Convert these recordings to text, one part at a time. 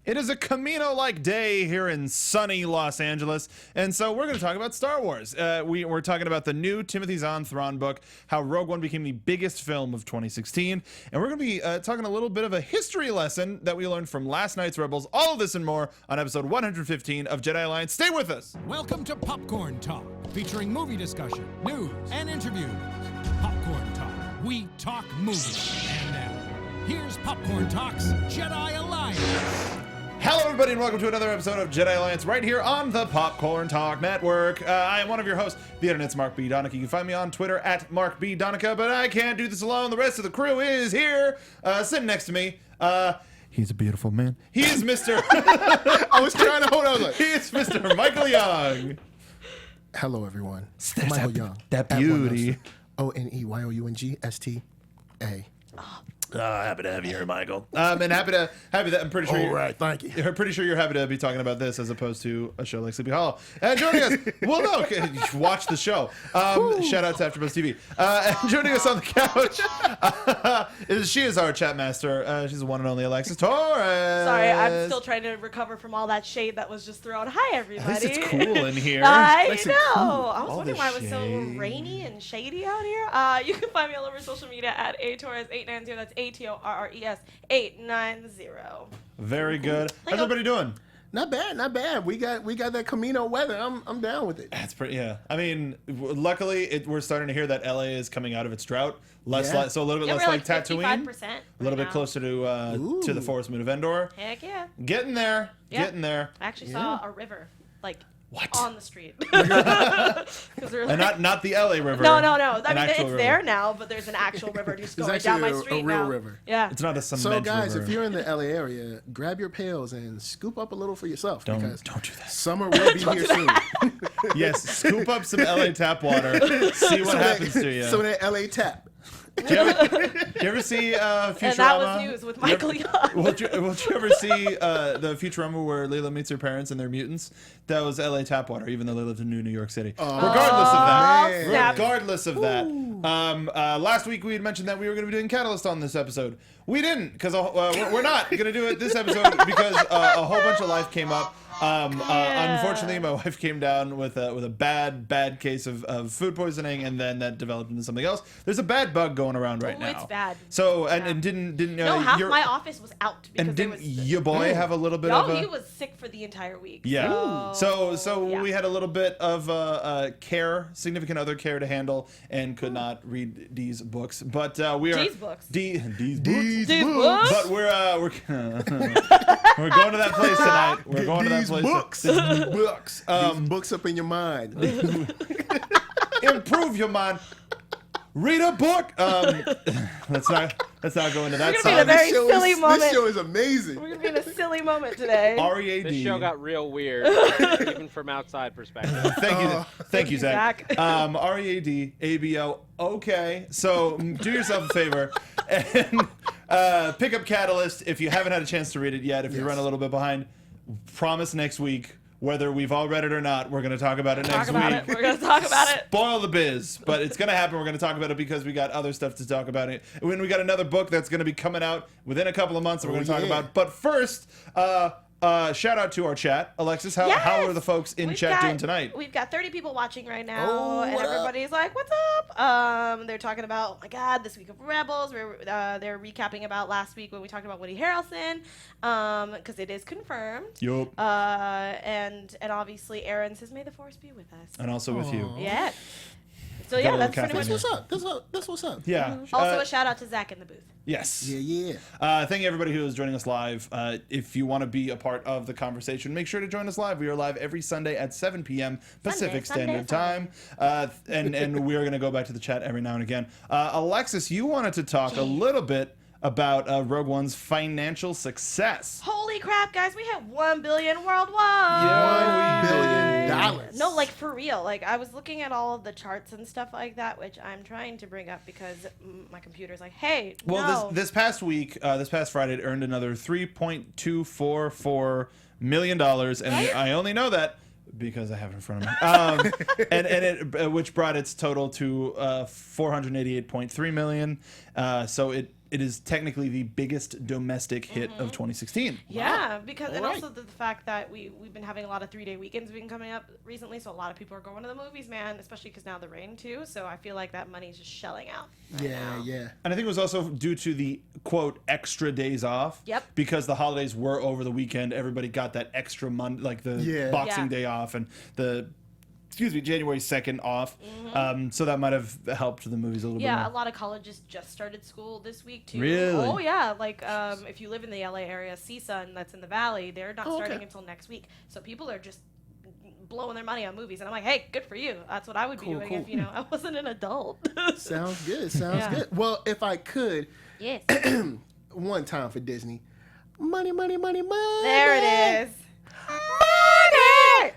It is a Camino-like day here in sunny Los Angeles, and so we're going to talk about Star Wars. We're talking about the new Timothy Zahn Thrawn book, how Rogue One became the biggest film of 2016, and we're going to be talking a little bit of a history lesson that we learned from last night's Rebels. All of this and more on episode 115 of Jedi Alliance. Stay with us! Welcome to Popcorn Talk, featuring movie discussion, news, and interviews. Popcorn Talk. We talk movies. And now, here's Popcorn Talk's Jedi Alliance. Hello, everybody, and welcome to another episode of Jedi Alliance right here on the Popcorn Talk Network. I am one of your hosts, the internet's Mark B. Donica. You can find me on Twitter at Mark B. Donica, but I can't do this alone. The rest of the crew is here, sitting next to me. He's a beautiful man. He is Mr. I was trying to hold on. He is Mr. Michael Young. Hello, everyone. There's Michael Young. That beauty. ONEYOUNG-STA. Happy to have you here, Michael. And happy that I'm pretty sure. All right, thank you. I'm pretty sure you're happy to be talking about this as opposed to a show like Sleepy Hollow. And joining us, well, no, watch the show. Shout out to AfterBuzz TV. And joining us on the couch, she is our chat master. She's the one and only Alexis Torres. Sorry, I'm still trying to recover from all that shade that was just thrown. Hi, everybody. At least it's cool in here. I Nice know. and cool. I was All wondering the why it was so shade. rainy and shady out here. You can find me all over social media at atorres890. That's ATORRES 890. Very good. How's everybody doing? Not bad, not bad. We got that Camino weather. I'm down with it. That's pretty. Yeah. I mean, luckily, we're starting to hear that LA is coming out of its drought. So a little bit less we're like Tatooine. 55% A little bit now. closer to the Forest Moon of Endor. Heck yeah. Getting there. Yeah. Getting there. I actually saw a river, like, What? on the street. 'Cause they're And like- not the LA River. No. I An mean, actual it's river. there now, but there's an actual river just There's going down my actually street a real now. river. Yeah. It's not a cement So, guys, river. if you're in the LA area, grab your pails and scoop up a little for yourself. because Don't do that. Summer will be here soon. Yes, scoop up some LA tap water. See what happens to you. So that LA tap. Do you ever see Futurama? And that was news with Michael Young. Would you ever see the Futurama where Layla meets her parents and they're mutants? That was LA tap water, even though they lived in New York City. Regardless of that. man. Snap. Regardless of that. Last week we had mentioned that we were going to be doing Catalyst on this episode. We didn't, because we're not going to do it this episode because a whole bunch of life came up. Unfortunately, my wife came down with a bad case of food poisoning, and then that developed into something else. There's a bad bug going around right now. It's bad. So and didn't No, half my office was out because and there didn't was. your boy have a little bit of No, a he was sick for the entire week. yeah. So yeah. we had a little bit of significant other care to handle, and could not read these books. But we are These books. These books. These books? But we're we're going to that place tonight. We're going to that These place. books. These books. These books up in your mind. Improve your mind. Read a book. Let's not go into that We're gonna be in a side. very silly moment. This show is amazing. We're gonna be in a silly moment today. READ. This show got real weird, even from outside perspective. Thank you, Zach. Zach. READ, ABO. Okay, so do yourself a favor and pick up Catalyst if you haven't had a chance to read it yet. If you run a little bit behind, promise next week, whether we've all read it or not, we're going to talk about it next week. We're gonna talk about it. Spoil the biz, but it's going to happen. We're going to talk about it because we got other stuff to talk about. When we got another book that's going to be coming out within a couple of months that we're going to talk about. But first, shout out to our chat. Alexis, how are the folks in chat doing tonight? We've got 30 people watching right now, Oh, and what up? everybody's like, "What's up?" They're talking about, oh my God, this week of Rebels. They're recapping about last week when we talked about Woody Harrelson, because it is confirmed. Yup. And obviously Aaron says, "May the Force be with us." And also with you. Yeah. So Got a yeah, little that's pretty caffeine much. That's what's up. Yeah. Also, a shout out to Zach in the booth. Yes. Yeah. Thank you, everybody who is joining us live. If you want to be a part of the conversation, make sure to join us live. We are live every Sunday at 7 p.m. Pacific Standard Time. And we are going to go back to the chat every now and again. Alexis, you wanted to talk a little bit about Rogue One's financial success. Holy crap, guys! We hit $1 billion worldwide. Yeah, $1 billion. No, like for real. Like I was looking at all of the charts and stuff like that, which I'm trying to bring up because my computer's like, "Hey, Well, no." this past wech, this past Friday, it earned another $3.244 million, and I only know that because I have it in front of me. And it which brought its total to $488.3 million. So it it is technically the biggest domestic hit of 2016. Yeah, because and Alright. also the fact that we've been having a lot of 3-day weekends been coming up recently, so a lot of people are going to the movies, man, especially because now the rain too. So I feel like that money's just shelling out. Yeah. And I think it was also due to the quote extra days off. Yep. Because the holidays were over the weekend, everybody got that extra Monday, like the Boxing Yeah. Day off and the January 2nd off. So that might have helped the movies a little bit Yeah, a more. lot of colleges just started school this week too. Really? Oh yeah, like if you live in the LA area, CSUN that's in the Valley, they're not starting okay. until next week. So people are just blowing their money on movies, and I'm like, hey, good for you. That's what I would be doing if I wasn't an adult. Sounds good. Sounds Yeah. good. Well, if I could, Yes. one time for Disney. Money, money, money, money. There it is.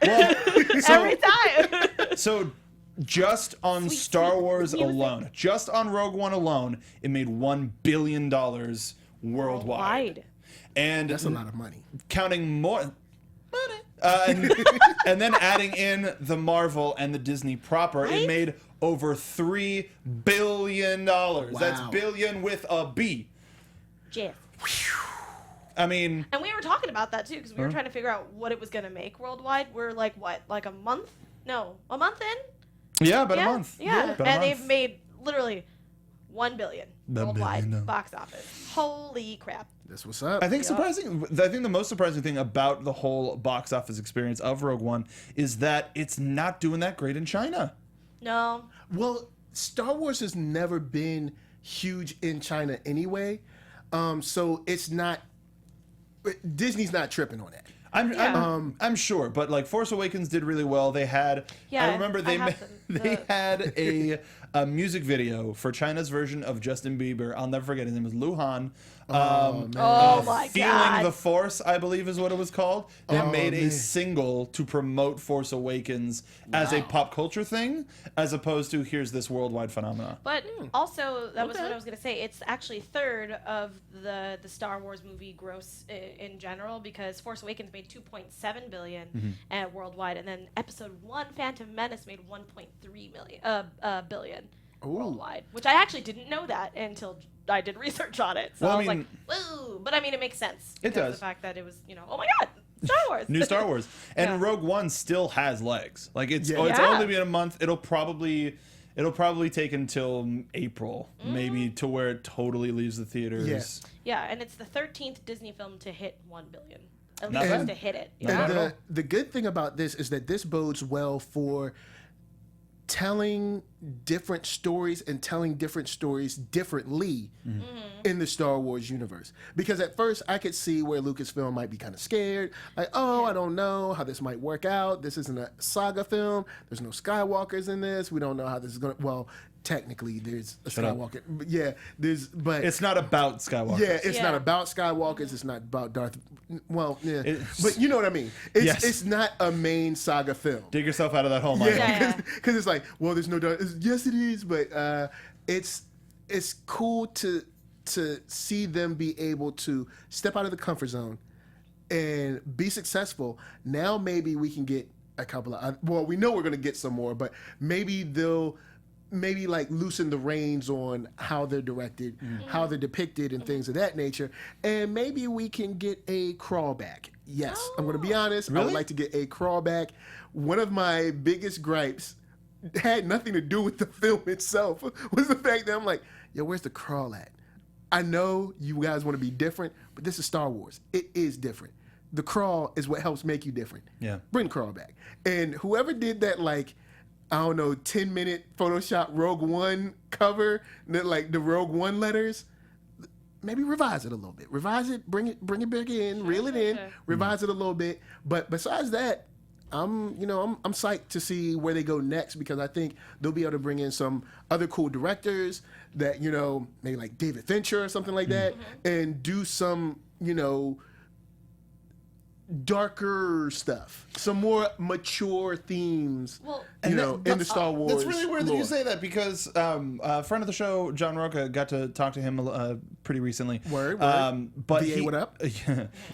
Well, so, Every time. so just on Sweet, Star sweet Wars music. alone, just on Rogue One alone, it made $1 billion worldwide. Wide. And That's a lot of money. counting more money. And then adding in the Marvel and the Disney proper, it Right? made over $3 billion. That's Wow. billion with a B. Jeff. I mean, And we were talking about that too, because we were trying to figure out what it was going to make worldwide. We're like, what, like a month? No, a month in? yeah, about yeah, a month. Yeah, About a and month. they've made literally $1 billion worldwide billion. box office. Holy crap! That's what's up. I think the most surprising thing about the whole box office experience of Rogue One is that it's not doing that great in China. No, Well, Star Wars has never been huge in China anyway, so it's not. Disney's not tripping on that. I'm sure, but like Force Awakens did really well. They had, Yeah, I remember they I have they the- had a music video for China's version of Justin Bieber. I'll never forget. His name was Luhan. Oh my Feeling God. the Force, I believe is what it was called. They Oh, made a man. single to promote Force Awakens as a pop culture thing, as opposed to here's this worldwide phenomenon. but also that was what Okay. I was gonna say. It's actually third of the Star Wars movie gross in general, because Force Awakens made 2.7 billion worldwide, and then Episode 1, Phantom Menace, made 1.3 billion worldwide. Which I actually didn't know that until I did research on it. So Well, I I was mean- like, woo! But I mean, it makes sense. It because does. The fact that it was, oh my God, Star Wars. New Star Wars, and Yeah. Rogue One still has legs. Like it's Yeah. it's Yeah. only been a month. It'll probably take until April, maybe, to where it totally leaves the theaters. Yeah, and it's the 13th Disney film to hit 1 billion. At Not least bad. to hit it. Not Yeah. bad. And at all. the good thing about this is that this bodes well for telling different stories and telling different stories differently in the Star Wars universe. Because at first I could see where Lucasfilm might be kind of scared. Like, I don't know how this might work out. This isn't a saga film. There's no Skywalkers in this. We don't know how this is going to... Well, technically there's a Shut up. Skywalker. But yeah, but It's not about Skywalker. yeah, it's not Yeah. about Skywalkers. It's not about Darth. Well, yeah, It's- but you know what I mean. It's Yes. it's not a main saga film. Dig yourself out of that hole, Michael. Yeah. Because it's like, well, there's no Darth. Yes, it is, but it's cool to see them be able to step out of the comfort zone and be successful. Now maybe we can get a couple of. Well, we know we're gonna get some more, but maybe they'll. Maybe like loosen the reins on how they're directed, how they're depicted, and things of that nature. And maybe we can get a crawlback. Yes, I'm going to be honest. I Really? would like to get a crawlback. One of my biggest gripes had nothing to do with the film itself. Was the fact that I'm like, yo, where's the crawl at? I know you guys want to be different, but this is Star Wars. It is different. The crawl is what helps make you different. Yeah. Bring the crawl back. And whoever did that, like, I don't know, 10-minute Photoshop Rogue One cover, like the Rogue One letters, maybe revise it a little bit. Revise it, bring it back in, reel it in, sure. revise it a little bit. But besides that, I'm psyched to see where they go next, because I think they'll be able to bring in some other cool directors that, maybe like David Fincher or something like that, and do some, darker stuff, some more mature themes, Well, in the Star Wars. That's really weird that you lore. say that, because a friend of the show, John Roca, got to talk to him pretty recently. Word. But DA, what up?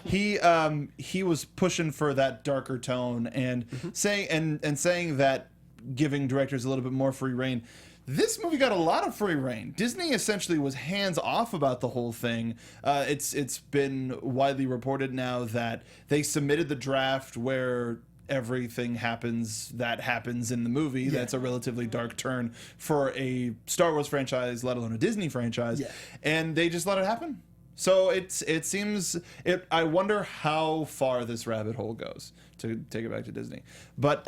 he was pushing for that darker tone and saying that giving directors a little bit more free reign. This movie got a lot of free reign. Disney essentially was hands off about the whole thing. It's been widely reported now that they submitted the draft where everything happens that happens in the movie. Yeah. That's a relatively dark turn for a Star Wars franchise, let alone a Disney franchise. Yeah. And they just let it happen. So it seems I wonder how far this rabbit hole goes, to take it back to Disney. But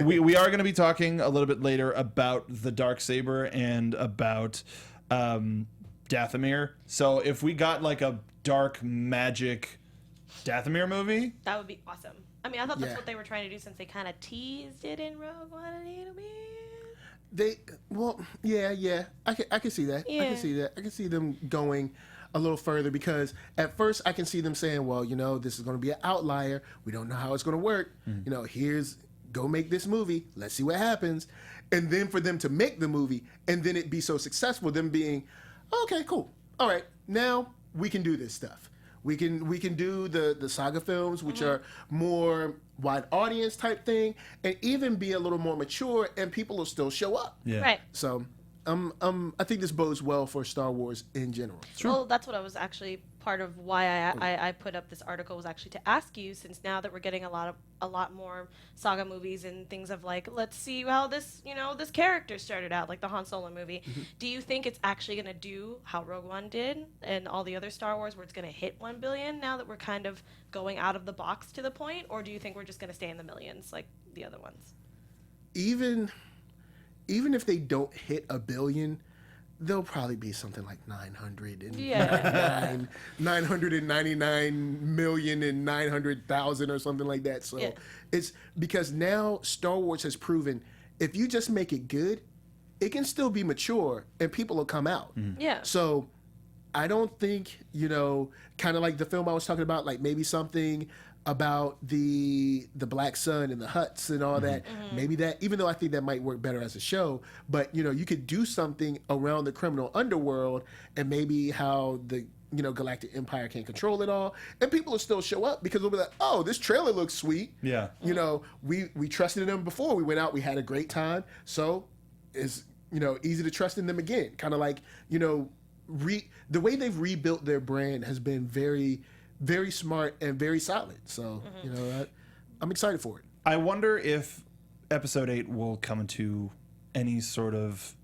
we are going to be talking a little bit later about the Darksaber and about Dathomir. So if we got like a dark magic Dathomir movie, that would be awesome. I mean, I thought that's what they were trying to do since they kind of teased it in Rogue One a little bit. I can see that. Yeah. I can see that. I can see them going a little further, because at first I can see them saying, well, this is going to be an outlier. We don't know how it's going to work. Go make this movie. Let's see what happens. And then for them to make the movie and then it be so successful, them being, okay, cool. All right, now we can do this stuff. We can do the saga films, which are more wide audience type thing, and even be a little more mature, and people will still show up. Yeah. Right. So I think this bodes well for Star Wars in general. Sure. Well, that's what I was actually, part of why I put up this article was actually to ask you, since now that we're getting a lot more saga movies and things of like, let's see how this this character started out, like the Han Solo movie. Do you think it's actually going to do how Rogue One did and all the other Star Wars, where it's going to hit 1 billion now that we're kind of going out of the box to the point, or do you think we're just going to stay in the millions like the other ones? Even if they don't hit 1 billion, there'll probably be something like 999,900,000 or something like that. So it's because now Star Wars has proven, if you just make it good, it can still be mature and people will come out. Yeah. So I don't think, kind of like the film I was talking about, like maybe something about the Black Sun and the Hutts and all that. Maybe that, even though I think that might work better as a show, but you could do something around the criminal underworld and maybe how the Galactic Empire can't control it all, and people will still show up because they'll be like, oh, this trailer looks sweet. Yeah. We trusted in them before. We went out, we had a great time, so it's easy to trust in them again. Kind of like the way they've rebuilt their brand has been very, very smart and very solid. So, I'm excited for it. I wonder if Episode 8 will come into any sort of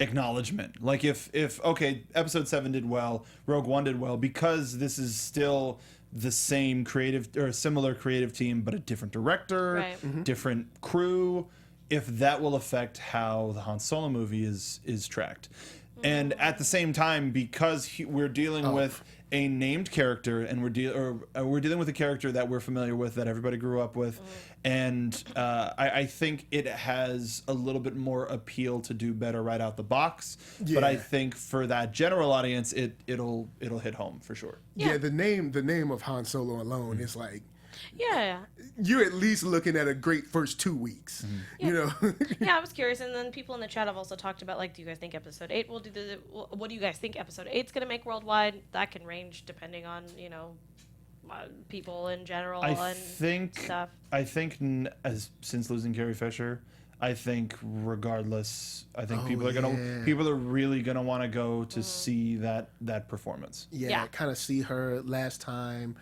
acknowledgement. Like if okay, Episode 7 did well, Rogue One did well, because this is still the same creative or similar creative team, but a different director, different crew, if that will affect how the Han Solo movie is tracked. And at the same time, because we're dealing with a named character, and we're dealing with a character that we're familiar with, that everybody grew up with, and I think it has a little bit more appeal to do better right out the box. Yeah. But I think for that general audience, it'll hit home for sure. Yeah, the name of Han Solo alone is like. Yeah. You're at least looking at a great first 2 weeks. Yeah, I was curious, and then people in the chat have also talked about, like, do you guys think Episode 8 will do what do you guys think Episode 8's going to make worldwide? That can range depending on, people in general stuff. I think since losing Carrie Fisher, I think regardless, people are really gonna want to go to see that performance. Yeah. Kind of see her last time,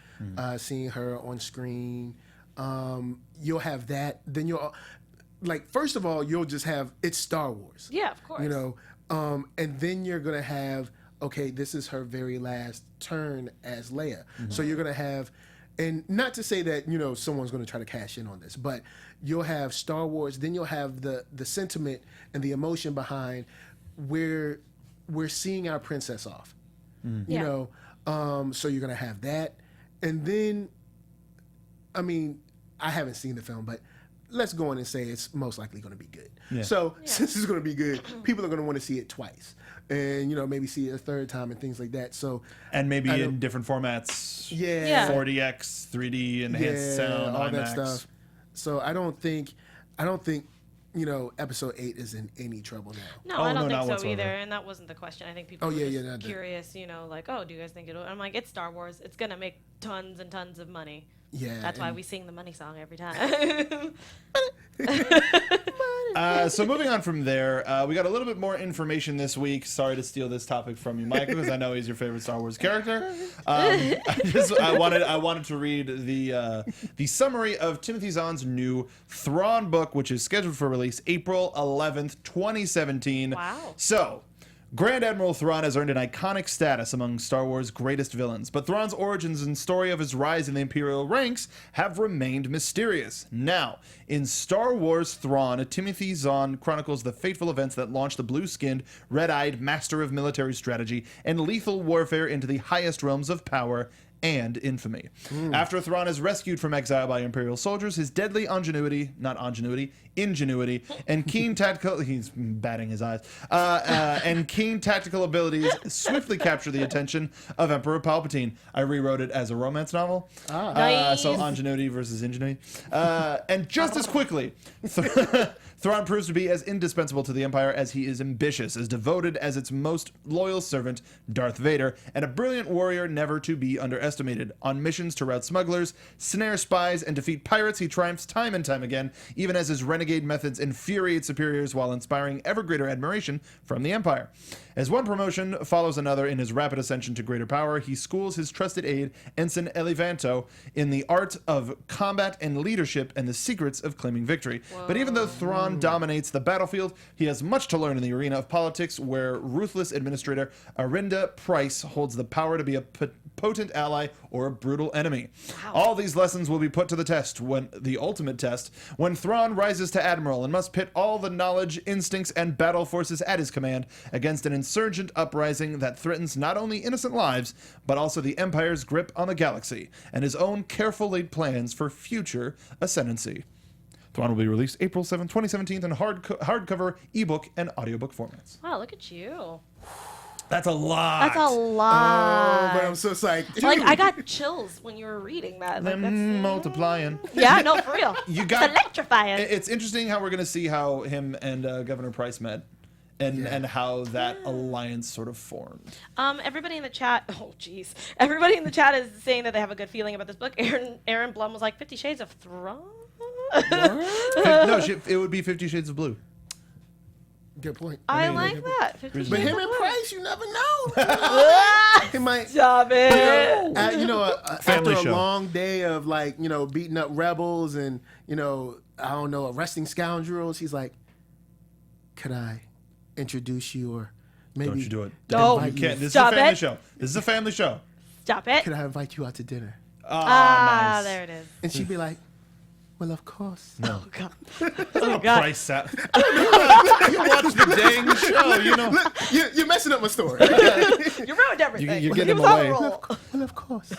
seeing her on screen. You'll have that. Then you'll, like, first of all, you'll just have, it's Star Wars. Yeah, of course. And then you're gonna have, okay, this is her very last turn as Leia. So you're gonna have. And not to say that, someone's going to try to cash in on this, but you'll have Star Wars, then you'll have the sentiment and the emotion behind where we're seeing our princess off. So you're going to have that. And then, I mean, I haven't seen the film, but let's go in and say it's most likely going to be good. Yeah. So since it's going to be good, people are going to want to see it twice. And maybe see it a third time and things like that. So and maybe in different formats, 4DX, 3D, enhanced sound, all IMAX. That stuff. So I don't think Episode 8 is in any trouble now. No, I don't think so whatsoever. either. And that wasn't the question. I think people were just curious. Like, oh, do you guys think it'll? I'm like, it's Star Wars. It's gonna make tons and tons of money. Yeah. That's why we sing the money song every time. So moving on from there, we got a little bit more information this week. Sorry to steal this topic from you, Michael, because I know he's your favorite Star Wars character. I wanted to read the summary of Timothy Zahn's new Thrawn book, which is scheduled for release April 11th, 2017. Wow. So, Grand Admiral Thrawn has earned an iconic status among Star Wars' greatest villains, but Thrawn's origins and story of his rise in the Imperial ranks have remained mysterious. Now, in Star Wars Thrawn, Timothy Zahn chronicles the fateful events that launched the blue-skinned, red-eyed master of military strategy and lethal warfare into the highest realms of power and infamy. After Thrawn is rescued from exile by Imperial soldiers, his deadly ingenuity, and keen tactical, he's batting his eyes, and keen tactical abilities swiftly capture the attention of Emperor Palpatine. I rewrote it as a romance novel. Nice. So ingenuity versus ingenuity. And just as quickly, Thrawn proves to be as indispensable to the Empire as he is ambitious, as devoted as its most loyal servant, Darth Vader, and a brilliant warrior never to be underestimated. On missions to rout smugglers, snare spies, and defeat pirates, he triumphs time and time again, even as his renegade methods infuriate superiors while inspiring ever greater admiration from the Empire. As one promotion follows another in his rapid ascension to greater power, he schools his trusted aide, Ensign Elivanto, in the art of combat and leadership and the secrets of claiming victory. But even though Thrawn dominates the battlefield, he has much to learn in the arena of politics, where ruthless administrator Arinda Price holds the power to be a potent ally or a brutal enemy. All these lessons will be put to the test, when the ultimate test, when Thrawn rises to Admiral and must pit all the knowledge, instincts, and battle forces at his command against an insurgent uprising that threatens not only innocent lives, but also the Empire's grip on the galaxy, and his own careful laid plans for future ascendancy. Thrawn will be released April 7, 2017 in hardcover, ebook, and audiobook formats. Wow, look at you. That's a lot. That's a lot. Oh, but I'm so psyched. Like, I got chills when you were reading that. Like, Them that's, multiplying. yeah, no, for real. You got- it's electrifying. It's interesting how we're going to see how him and Governor Price met. And how that alliance sort of formed. Everybody in the chat, everybody in the chat is saying that they have a good feeling about this book. Aaron Blum was like, 50 Shades of Thrawn? No, it would be 50 Shades of Blue. Good point. I mean, like that. 50 But Shades him of and Blue. Price, you never know. He might. Stop it. After a show. long day of beating up rebels and arresting scoundrels, he's like, "Could I introduce you, or maybe Don't you do it. No. You can't. This Stop is a family it. show. This is a family show. Stop it. could I invite you out to dinner?" Nice. There it is. And she'd be like, "Well, of course." No. Oh, God. Oh, God. Price sat. You watch the dang show, you know. Look, you're messing up my story. You ruined everything. You're He getting was him on a away. roll. Well, of course.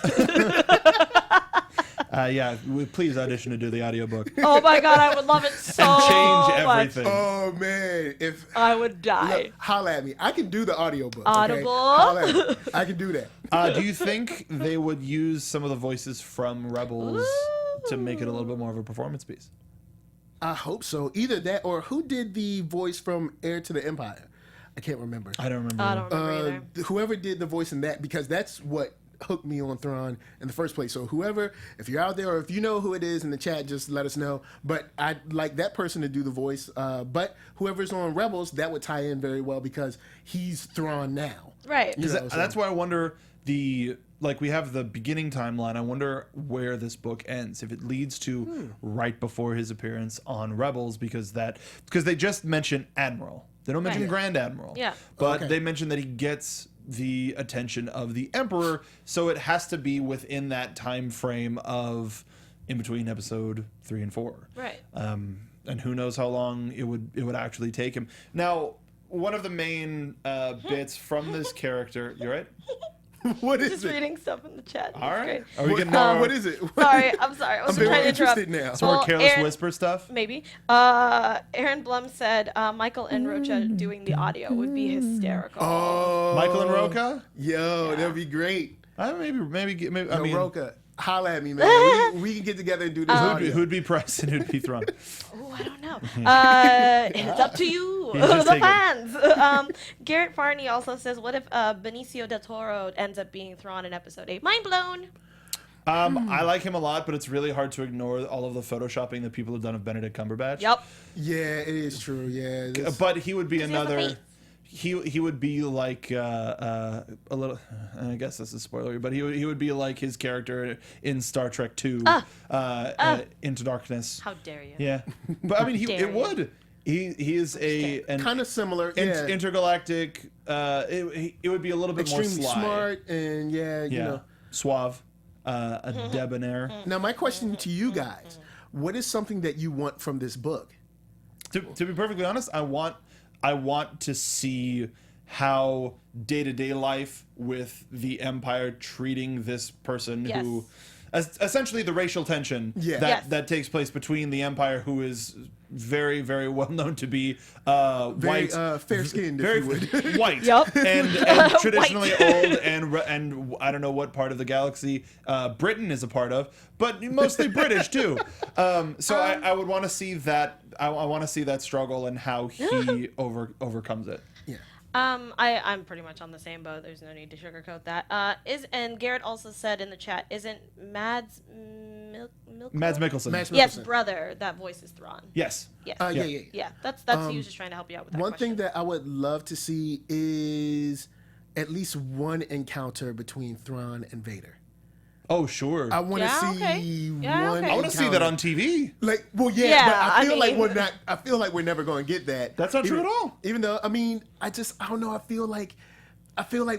Please audition to do the audiobook. Oh, my God. I would love it so And change much. everything. Oh man, if I would die. look, holla at me, I can do the audiobook. Audible? Okay? Holla at me. I can do that. Do you think they would use some of the voices from Rebels to make it a little bit more of a performance piece? I hope so. Either that, or who did the voice from Heir to the Empire? I can't remember. I don't remember. I don't remember either. Whoever did the voice in that, because that's what hooked me on Thrawn in the first place. So whoever, if you're out there or if you know who it is in the chat, just let us know. But I'd like that person to do the voice. But whoever's on Rebels, that would tie in very well because he's Thrawn now. Right. You know, That's why I wonder we have the beginning timeline. I wonder where this book ends. If it leads to right before his appearance on Rebels, because they just mention Admiral. They don't mention Right. Grand Admiral. Yeah. But Okay. they mention that he gets the attention of the Emperor, so it has to be within that time frame of in between episode 3 and 4. Right. And who knows how long it would actually take him. Now, one of the main bits from this character, you right? What is Just it? reading stuff in the chat. All That's right. great. Are we What, getting more? what is it? Sorry, I'm sorry. I I'm was very trying to interrupt. interested now. Some more Well, careless Aaron- whisper stuff? Maybe. Aaron Blum said Michael and Rocha doing the audio would be hysterical. Oh, Michael and Roca? Yo, that'd be great. Maybe. I Yo, mean, Roca, holla at me, man. we can get together and do this audio. who'd be Price and who'd be Thrawn? Oh, I don't know. It's up to you, He's just the taking- fans. Garrett Farney also says, "What if Benicio del Toro ends up being Thrawn in Episode 8?" Mind blown. I like him a lot, but it's really hard to ignore all of the photoshopping that people have done of Benedict Cumberbatch. Yep. Yeah, it is true. Yeah, But he would be he has a another. face. He would be like a little. I guess this is spoilery, but he would be like his character in Star Trek II, Into Darkness. How dare you? Yeah, but I mean, Dare it you. would. He is an kind of similar. Yeah, intergalactic. It would be a little bit extremely more sly. smart and you know. Suave, a debonair. Now, my question to you guys: what is something that you want from this book? To be perfectly honest, I want to see how day-to-day life with the Empire treating this person Yes. who essentially the racial tension Yeah. that, Yes. that takes place between the Empire, who is very, very well known to be Very white, fair-skinned, if very you would. white, Yup. and traditionally old, and I don't know what part of the galaxy Britain is a part of, but mostly British too. So I would want to see that. I want to see that struggle and how he overcomes it. Yeah. I'm pretty much on the same boat. There's no need to sugarcoat that. And Garrett also said in the chat, isn't Mads Mikkelsen. Mads Yes, Mikkelsen. brother. That voice is Thrawn. Yes. Yes. Yeah. Yeah. That's he was just trying to help you out with that One question. thing that I would love to see is at least one encounter between Thrawn and Vader. Oh, sure. I want to Yeah, see okay. Yeah, one. okay. I want to see that on TV. Like, well, yeah, Yeah, but I feel like mean- we're not. I feel like we're never going to get that. That's not true at all. Even though, I mean, I don't know. I feel like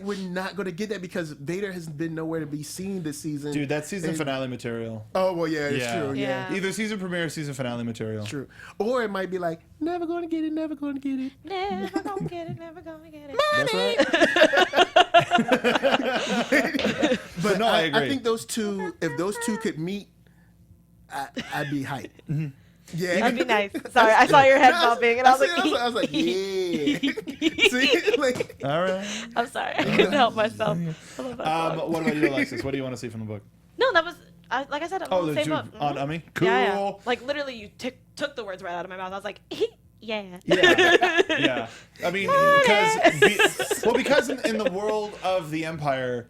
we're not going to get that because Vader has been nowhere to be seen this season. Dude, that's season And- finale material. Oh well, yeah, it's true. Yeah. Yeah. Either season premiere or season finale material. True. Or it might be like, never going to get it, never going to get it. Never gonna get it. Never gonna get it. That's right. But no, I agree. I think those two, if those two could meet, I'd be hyped. Mm-hmm. Yeah. That'd be nice. Sorry, I saw your head No, bobbing, and I was like, I was like, yeah. See, like, All right. I'm sorry, I couldn't help myself. I love that song. What about you, Alexis? What do you want to see from the book? No, that was like I said. I'm on the the same boat. on Ummi? Cool. Yeah. Like literally, you took the words right out of my mouth. I was like, yeah. Yeah. I mean, because in the world of the Empire,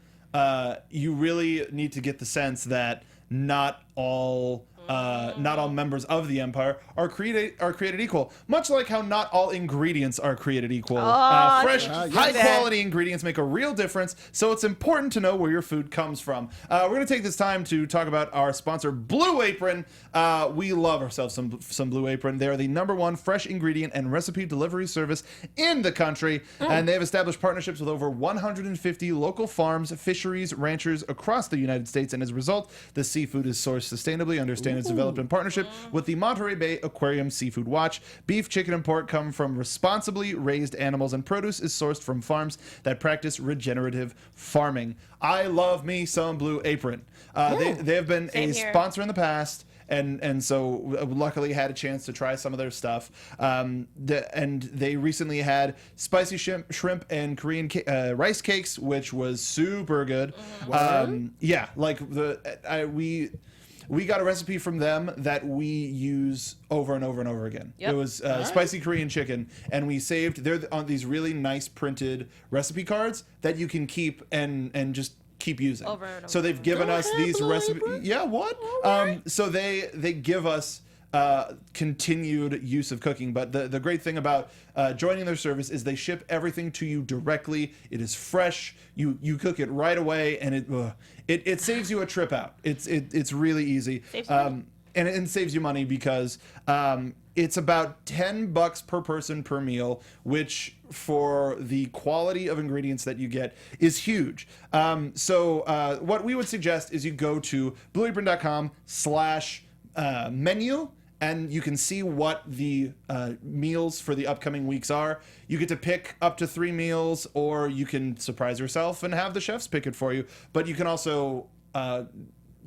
you really need to get the sense that not all members of the Empire are created equal. Much like how not all ingredients are created equal. Fresh, high-quality ingredients make a real difference, so it's important to know where your food comes from. We're going to take this time to talk about our sponsor, Blue Apron. We love ourselves some Blue Apron. They are the #1 fresh ingredient and recipe delivery service in the country, and they have established partnerships with over 150 local farms, fisheries, ranchers across the United States, and as a result, the seafood is sourced sustainably under standards developed in partnership with the Monterey Bay Aquarium Seafood Watch. Beef, chicken, and pork come from responsibly raised animals, and produce is sourced from farms that practice regenerative farming. I love me some Blue Apron. They have been Same a here. sponsor in the past. And so luckily had a chance to try some of their stuff. And they recently had spicy shrimp and Korean rice cakes, which was super good. Yeah, like we got a recipe from them that we use over and over and over again. Yep. It was spicy Korean chicken, and we saved. They're on these really nice printed recipe cards that you can keep and just keep using. Over and over. So they've given us these recipes. Yeah, what? So they give us continued use of cooking. But the great thing about joining their service is they ship everything to you directly. It is fresh. You cook it right away, and it saves you a trip out. It's really easy. Saves money. And it saves you money because it's about $10 per person per meal, which for the quality of ingredients that you get is huge. So what we would suggest is you go to blueapron.com/menu, and you can see what the meals for the upcoming weeks are. You get to pick up to 3 meals, or you can surprise yourself and have the chefs pick it for you. But you can also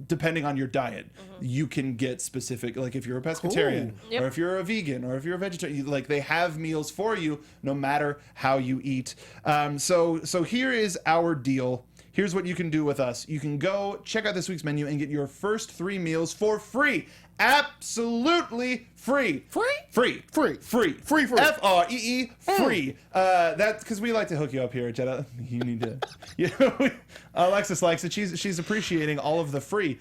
depending on your diet, you can get specific, like if you're a pescatarian, Yep. or if you're a vegan, or if you're a vegetarian, like they have meals for you no matter how you eat. So here is our deal. here's what you can do with us. You can go check out this week's menu and get your first 3 meals for free. Absolutely free. Free. Free. Free. That's because we like to hook you up here, Jedi. You need to. Alexis likes it. She's appreciating all of the free.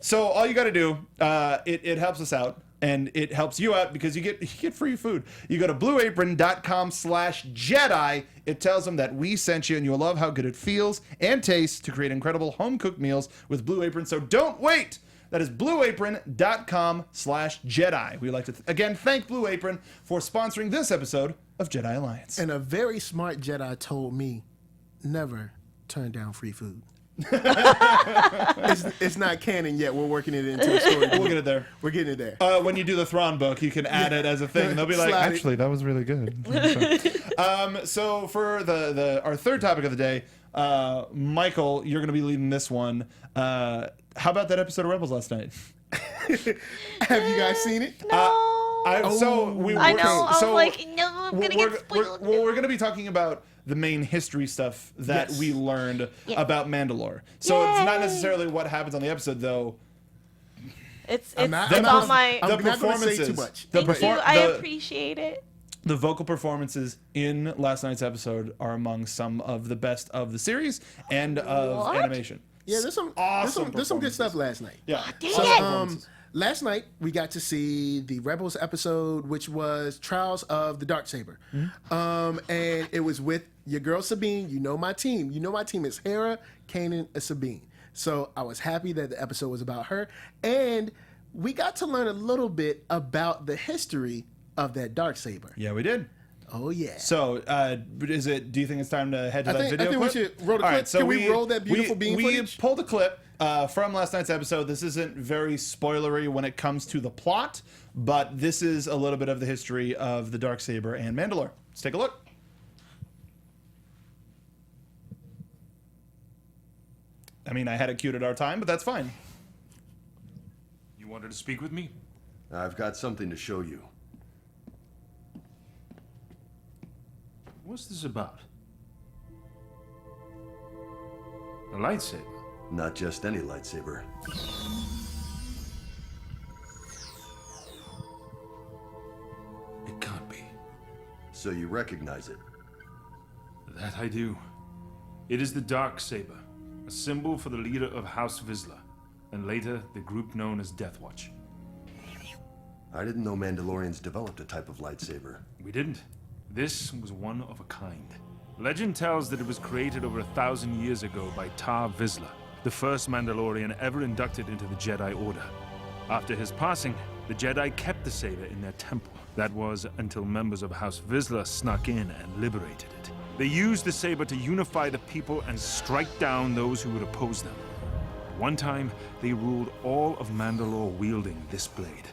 So all you got to do, it helps us out. And it helps you out because you get free food. You go to blueapron.com/Jedi. It tells them that we sent you, and you'll love how good it feels and tastes to create incredible home-cooked meals with Blue Apron. So don't wait. That is blueapron.com/Jedi. We'd like to, again, thank Blue Apron for sponsoring this episode of Jedi Alliance. And a very smart Jedi told me, never turn down free food. It's not canon yet. We're working it into a story. We'll get it there. We're getting it there. When you do the Thrawn book, you can add it as a thing. They'll be like, Slide it. actually, that was really good. So for our third topic of the day, Michael, you're going to be leading this one. How about that episode of Rebels last night? Have you guys seen it? No. I know. I was like, no, I'm going to get spoiled. We're going to be talking about the main history stuff that we learned about Mandalore. So it's not necessarily what happens on the episode, though. It's I'm not on my. I'm not going to say too much. Thank you. I appreciate it. The vocal performances in last night's episode are among some of the best of the series and of animation. Yeah, there's some good stuff last night. Yeah. So, last night we got to see the Rebels episode, which was Trials of the Darksaber. And it was with your girl Sabine. You know my team. You know my team is Hera, Kanan, and Sabine. So I was happy that the episode was about her, and we got to learn a little bit about the history of that Darksaber. Yeah, we did. Oh yeah. So, do you think it's time to head to that video I think clip? we should roll the clip. Right, so Can we roll that beautiful bean footage? We pulled a clip from last night's episode. This isn't very spoilery when it comes to the plot, but this is a little bit of the history of the Darksaber and Mandalore. Let's take a look. I mean, I had it queued at our time, but that's fine. You wanted to speak with me? I've got something to show you. What's this about? A lightsaber? Not just any lightsaber. It can't be. So you recognize it? That I do. It is the Darksaber, a symbol for the leader of House Vizsla, and later the group known as Death Watch. I didn't know Mandalorians developed a type of lightsaber. We didn't. This was one of a kind. Legend tells that it was created over 1,000 years ago by Tar Vizsla, the first Mandalorian ever inducted into the Jedi Order. After his passing, the Jedi kept the saber in their temple. That was until members of House Vizsla snuck in and liberated it. They used the saber to unify the people and strike down those who would oppose them. One time, they ruled all of Mandalore wielding this blade.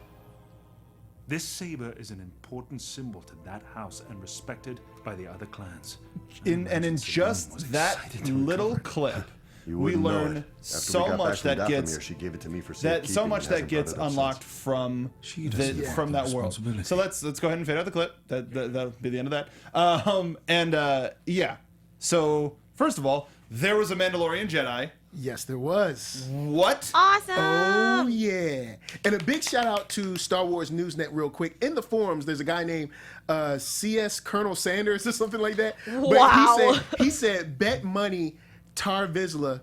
This saber is an important symbol to that house and respected by the other clans. In just that little clip, we learn so much that gets she gave it to me for that gets unlocked from that world. So let's go ahead and fade out the clip. That'll be the end of that. So first of all, there was a Mandalorian Jedi. Yes, there was. What? Awesome. Oh, yeah. And a big shout out to Star Wars Newsnet real quick. In the forums, there's a guy named CS Colonel Sanders or something like that. Wow. But he said, bet money Tar Vizsla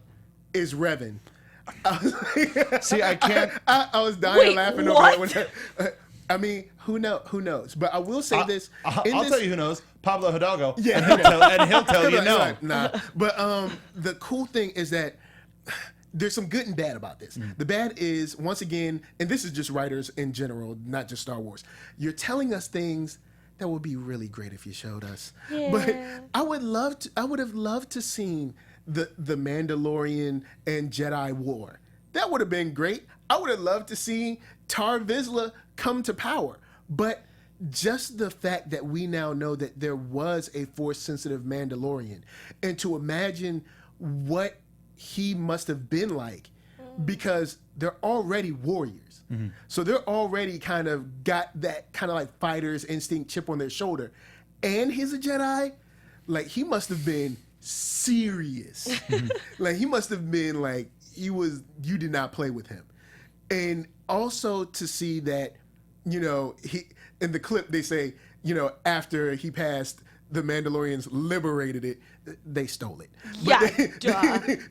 is Revan. See, I can't. I was dying laughing over that. I mean, who knows? But I will say this. I'll tell you who knows. Pablo Hidalgo. Yeah. And he'll tell you no. Like, nah. But the cool thing is that there's some good and bad about this. The bad is, once again, and this is just writers in general, not just Star Wars, you're telling us things that would be really great if you showed us. Yeah. But I would have loved to seen the Mandalorian and Jedi war. That would have been great. I would have loved to see Tar Vizsla come to power. But just the fact that we now know that there was a Force-sensitive Mandalorian, and to imagine what he must have been like, because they're already warriors. So they're already kind of got that kind of like fighter's instinct chip on their shoulder. And he's a Jedi. Like, he must have been serious. Like he must have been like you did not play with him. And also to see that, he in the clip they say, after he passed, the Mandalorians liberated it. They stole it.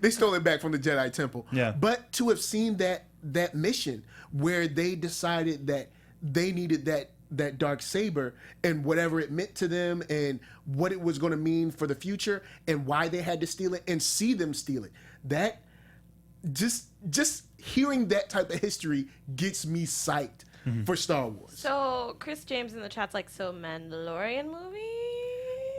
They stole it back from the Jedi Temple. Yeah. But to have seen that mission where they decided that they needed that dark saber and whatever it meant to them and what it was going to mean for the future and why they had to steal it and see them steal it. That just hearing that type of history gets me psyched for Star Wars. So Chris James in the chat's like, so Mandalorian movie?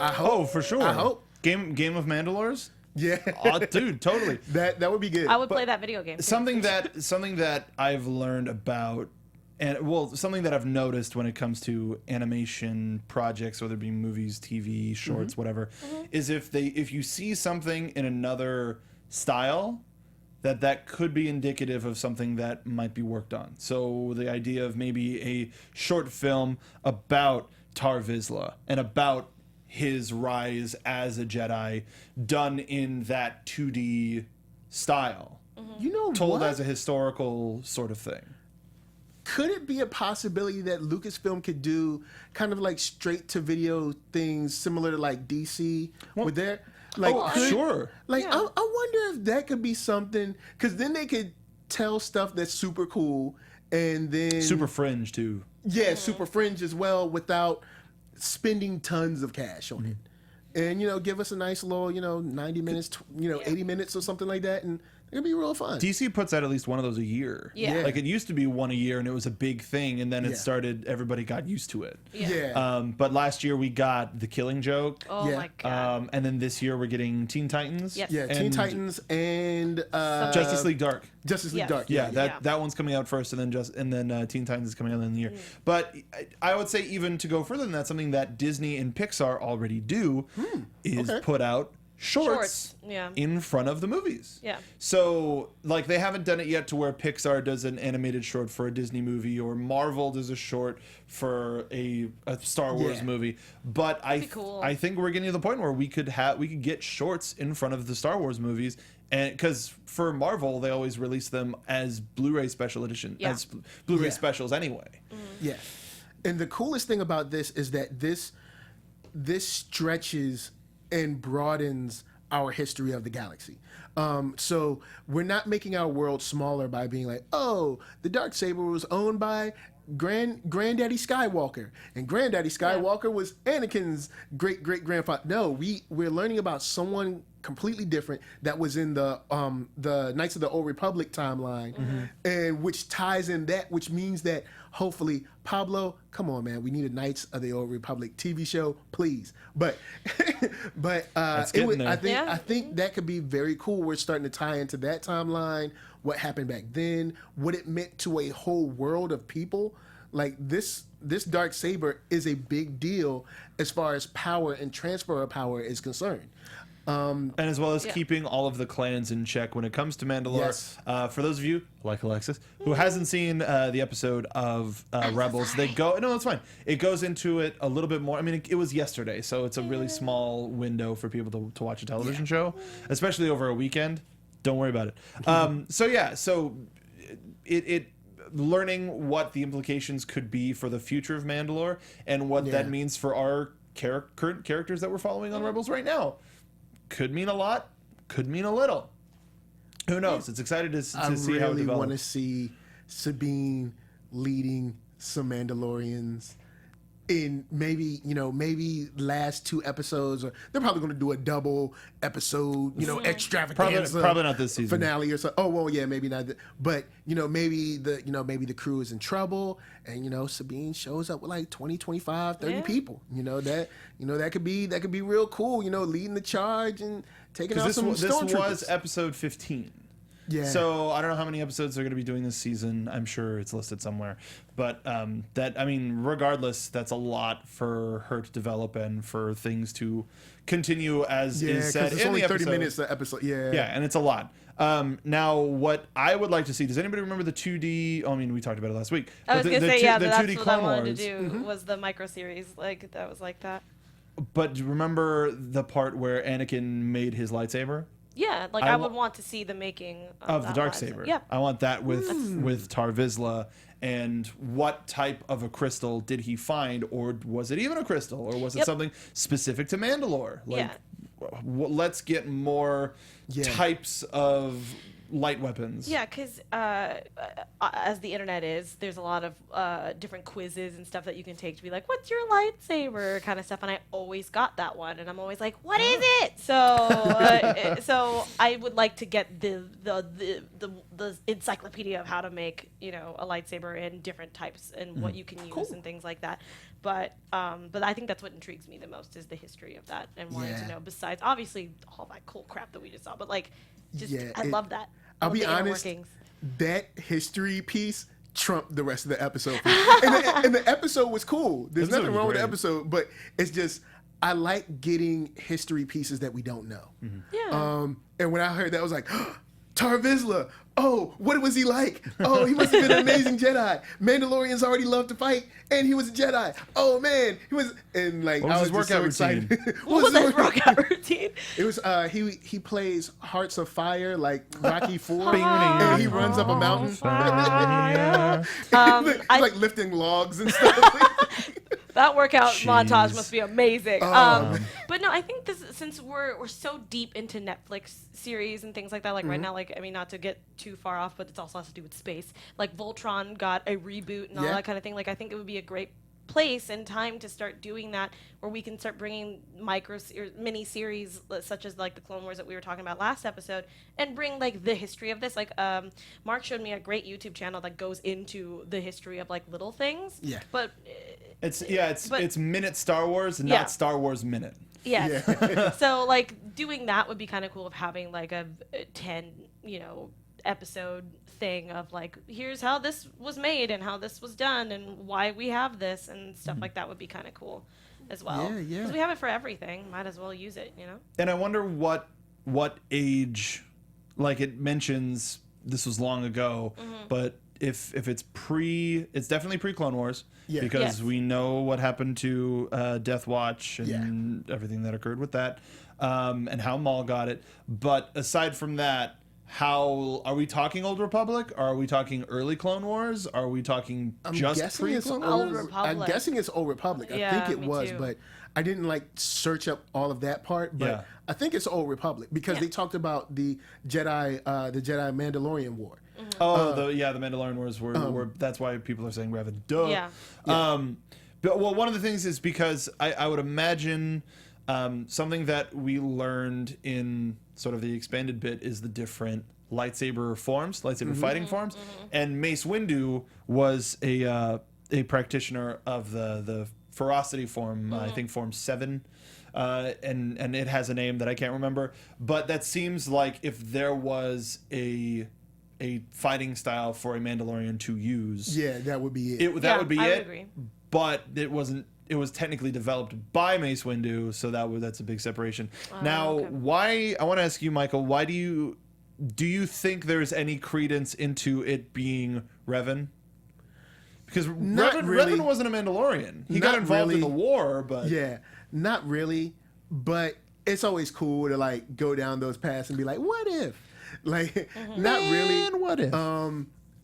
I hope. Oh, for sure. I hope. Game of Mandalores? Yeah. Oh, dude, totally. That would be good. I would But play that video game. Too. Something that I've learned about, and something that I've noticed when it comes to animation projects, whether it be movies, TV, shorts, whatever, is if you see something in another style, that could be indicative of something that might be worked on. So the idea of maybe a short film about Tar Vizsla and about his rise as a Jedi done in that 2D style. Told what? as a historical sort of thing. Could it be a possibility that Lucasfilm could do kind of like straight to video things similar to like DC with their like Sure. Like I wonder if that could be something, because then they could tell stuff that's super cool and then Super fringe too. yeah, super fringe as well without spending tons of cash on it. And give us a nice little 90 minutes 80 minutes or something like that, and it'll be real fun. DC puts out at least one of those a year. Yeah. Like it used to be one a year and it was a big thing, and then it started, everybody got used to it. Yeah. But last year we got The Killing Joke. Oh Yeah. my god. And then this year we're getting Teen Titans. Yes. Yeah, Teen and Titans and Justice League Dark. Justice League Yes. Dark. Yeah, Yeah. that one's coming out first, and then Teen Titans is coming out in the year. But I would say, even to go further than that, something that Disney and Pixar already do is put out shorts Yeah. in front of the movies. Yeah. So, like, they haven't done it yet to where Pixar does an animated short for a Disney movie, or Marvel does a short for a Star Wars Yeah. movie. But I cool. I think we're getting to the point where we could get shorts in front of the Star Wars movies. And because for Marvel, they always release them as Blu-ray special edition, Yeah. as Blu-ray Yeah. specials anyway. Yeah. And the coolest thing about this is that this stretches and broadens our history of the galaxy. So we're not making our world smaller by being like, oh, the Darksaber was owned by Granddaddy Skywalker, and Granddaddy Skywalker was Anakin's great-great-grandfather. No, we're learning about someone completely different that was in the Knights of the Old Republic timeline, and which ties in that, which means that hopefully, Pablo, come on, man, we need a Knights of the Old Republic TV show, please. But getting there. I think that could be very cool. We're starting to tie into that timeline, what happened back then, what it meant to a whole world of people. Like this Darksaber is a big deal as far as power and transfer of power is concerned. And as well as keeping all of the clans in check when it comes to Mandalore. Yes. For those of you, like Alexis, who hasn't seen the episode of Rebels, no, it's fine. It goes into it a little bit more. I mean, it was yesterday, so it's a really small window for people to watch a television show, especially over a weekend. Don't worry about it. So it learning what the implications could be for the future of Mandalore and what that means for our current characters that we're following on Rebels right now. Could mean a lot, could mean a little. Who knows? It's excited to see how it I really develops. want to see Sabine leading some Mandalorians in maybe last 2 episodes, or they're probably going to do a double episode, extravaganza. Probably not this season. Finale or so. Oh well, yeah, maybe not. But maybe the crew is in trouble, and Sabine shows up with like 20, 25, 30 people. That could be real cool. Leading the charge and taking out some this stormtroopers. was episode 15. Yeah. So I don't know how many episodes they're going to be doing this season. I'm sure it's listed somewhere. But regardless, that's a lot for her to develop and for things to continue as is said it's in only the 30 episode. minutes an episode. Yeah. Yeah, and it's a lot. Now, what I would like to see, does anybody remember the 2D? I mean, we talked about it last week. I was but going to the say, the that's 2D what Clone I wanted Wars. to do was the micro series, like that was like that. But remember the part where Anakin made his lightsaber? Yeah, like I would want to see the making of the that dark lightsaber. saber. Yeah. I want that with Tar Vizsla. And what type of a crystal did he find, or was it even a crystal, or was it something specific to Mandalore? Like, let's get more types of light weapons. Yeah, because as the internet is, there's a lot of different quizzes and stuff that you can take to be like, what's your lightsaber kind of stuff, and I always got that one, and I'm always like, what is it? So so I would like to get the encyclopedia of how to make, you know, a lightsaber in different types and what you can use and things like that. But I think that's what intrigues me the most is the history of that and wanting to know, besides obviously all that cool crap that we just saw, but like I love that. I'll love be the inner honest, workings. that history piece trumped the rest of the episode. and the episode was cool. There's Episode nothing was wrong with the great. episode, but it's just I like getting history pieces that we don't know. Yeah. And when I heard that, I was like, Tar Vizsla. Oh, what was he like? Oh, he must have been an amazing Jedi. Mandalorians already love to fight, and he was a Jedi. Oh man, he was. And like, What was I was his just so workout excited. routine? What was his workout routine? It was he plays Hearts of Fire like Rocky IV, and he runs up a mountain. He's like lifting logs and stuff. That workout Jeez. montage must be amazing. But no, I think this since we're so deep into Netflix series and things like that, like right now, like I mean, not to get too far off, but it also has to do with space. Like Voltron got a reboot and all that kind of thing. Like I think it would be a great place and time to start doing that, where we can start bringing mini series such as like the Clone Wars that we were talking about last episode, and bring like the history of this. Like Mark showed me a great YouTube channel that goes into the history of like little things. Yeah. But It's Minute Star Wars, and Yeah. not Star Wars Minute. yes. So like doing that would be kind of cool, of having like a 10 episode thing of like, here's how this was made and how this was done and why we have this and stuff like that would be kind of cool as well. Yeah. Because we have it for everything. Might as well use it, you know? And I wonder what age, like it mentions this was long ago, but if it's it's definitely pre-Clone Wars, because Yes. we know what happened to Death Watch and everything that occurred with that, and how Maul got it. But aside from that, how are we talking Old Republic? Are we talking early Clone Wars? Are we talking just pre-Clone Old Wars? Republic. I'm guessing it's Old Republic. I Yeah, think it me was, too. but I didn't like search up all of that part. But Yeah. I think it's Old Republic because they talked about the Jedi Mandalorian War. Oh, the Mandalorian Wars were that's why people are saying Revan. Duh. Yeah. But one of the things is because I would imagine something that we learned in sort of the expanded bit is the different lightsaber forms, lightsaber fighting forms, and Mace Windu was a practitioner of the ferocity form. I think form 7. And it has a name that I can't remember, but that seems like if there was a fighting style for a Mandalorian to use, Yeah, that would be it. that would be I it. would agree. But it wasn't. It was technically developed by Mace Windu, so that's a big separation. Now, okay. why? I want to ask you, Michael. Why do you think there's any credence into it being Revan? Because Not really. Revan wasn't a Mandalorian. He got Not involved in the really. war, but Yeah, not really, but it's always cool to like go down those paths and be like, what if? Like, not really. Man, what if?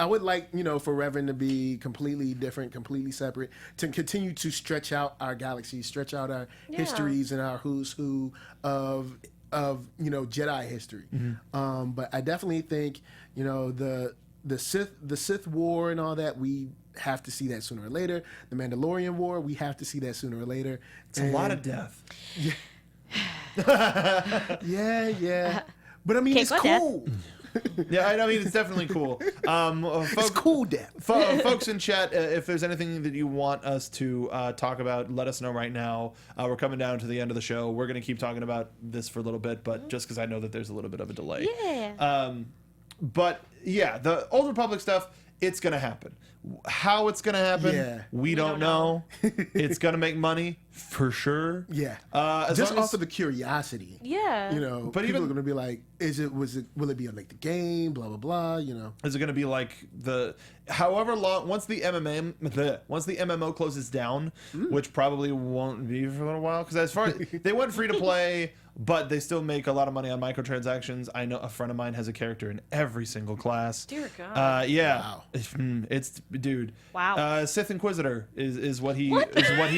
I would like, for Revan to be completely different, completely separate, to continue to stretch out our galaxies, stretch out our histories and our who's who of Jedi history. But I definitely think, the Sith War and all that, we have to see that sooner or later. The Mandalorian War, we have to see that sooner or later. it's a lot of death. Yeah. But I mean, Can't it's go death. cool. Yeah, I mean, it's definitely cool. It's cool death. Folks in chat, if there's anything that you want us to talk about, let us know right now. We're coming down to the end of the show. We're going to keep talking about this for a little bit, but just because I know that there's a little bit of a delay. Yeah. But yeah, the Old Republic stuff, it's going to happen. How it's going to happen, Yeah. we don't know. It's going to make money. for sure. Yeah. As Just long off as- of the curiosity. Yeah. But But people even- are going to be like, will it be like the game, blah, blah, blah, Is it going to be like however long, once the MMO closes down, which probably won't be for a little while, because as far as they went free to play, but they still make a lot of money on microtransactions. I know a friend of mine has a character in every single class. Dear God. Yeah. Wow. It's dude. Wow. Sith Inquisitor is what he